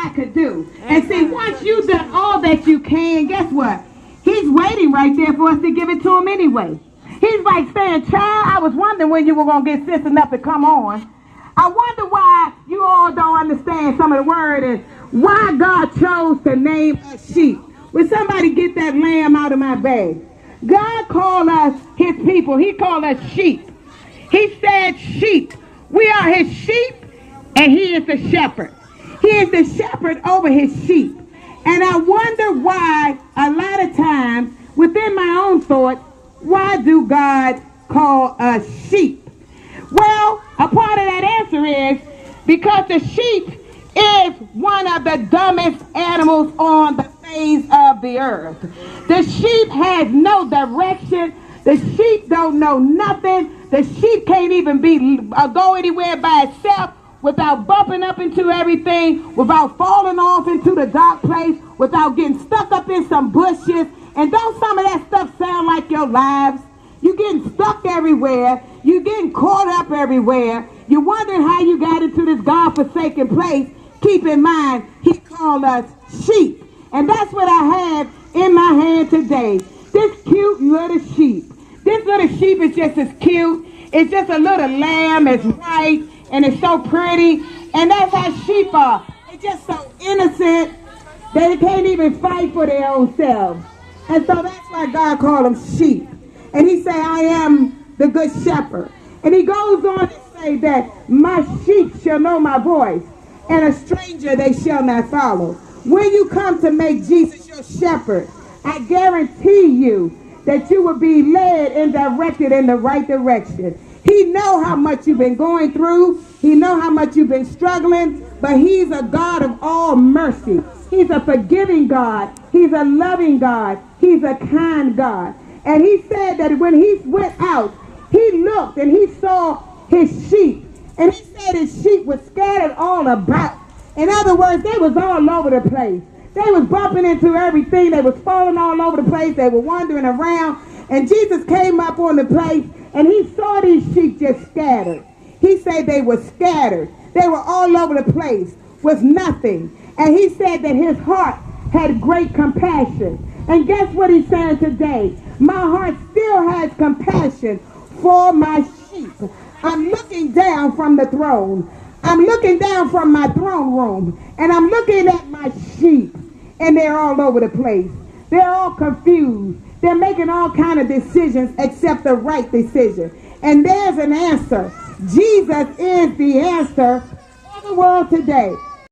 I could do. And see, once you've done all that you can, guess what? He's waiting right there for us to give it to him anyway. He's like saying, child, I was wondering when you were going to get sense enough to come on. I wonder why you all don't understand some of the word and why God chose to name us sheep. Will somebody get that lamb out of my bag? God called us his people. He called us sheep. He said sheep. We are his sheep, and he is the shepherd. He is the shepherd over his sheep. And I wonder why a lot of times within my own thoughts, why do God call us sheep? Well, a part of that answer is because the sheep is one of the dumbest animals on the face of the earth. The sheep has no direction. The sheep don't know nothing. The sheep can't even go anywhere by itself without bumping up into everything, without falling off into the dark place, without getting stuck up in some bushes. And don't some of that stuff sound like your lives? You're getting stuck everywhere. You're getting caught up everywhere. You're wondering how you got into this God-forsaken place. Keep in mind, he called us sheep. And that's what I have in my hand today. This cute little sheep. This little sheep is just as cute. It's just a little lamb. It's white and it's so pretty. And that's how sheep are. They're just so innocent. They can't even fight for their own selves. And so that's why God called them sheep. And he said, I am the good shepherd. And he goes on to say that my sheep shall know my voice, and a stranger they shall not follow. When you come to make Jesus your shepherd, I guarantee you that you will be led and directed in the right direction. He knows how much you've been going through. He knows how much you've been struggling. But he's a God of all mercy. He's a forgiving God. He's a loving God. He's a kind God. And he said that when he went out, he looked and he saw his sheep. And he said his sheep were scattered all about. In other words, they was all over the place. They was bumping into everything. They was falling all over the place. They were wandering around. And Jesus came up on the place and he saw these sheep just scattered. He said they were scattered. They were all over the place with nothing. And he said that his heart had great compassion. And guess what he's saying today? My heart still has compassion for my sheep. I'm looking down from the throne. I'm looking down from my throne room. And I'm looking at my sheep. And they're all over the place. They're all confused. They're making all kind of decisions except the right decision. And there's an answer. Jesus is the answer for the world today.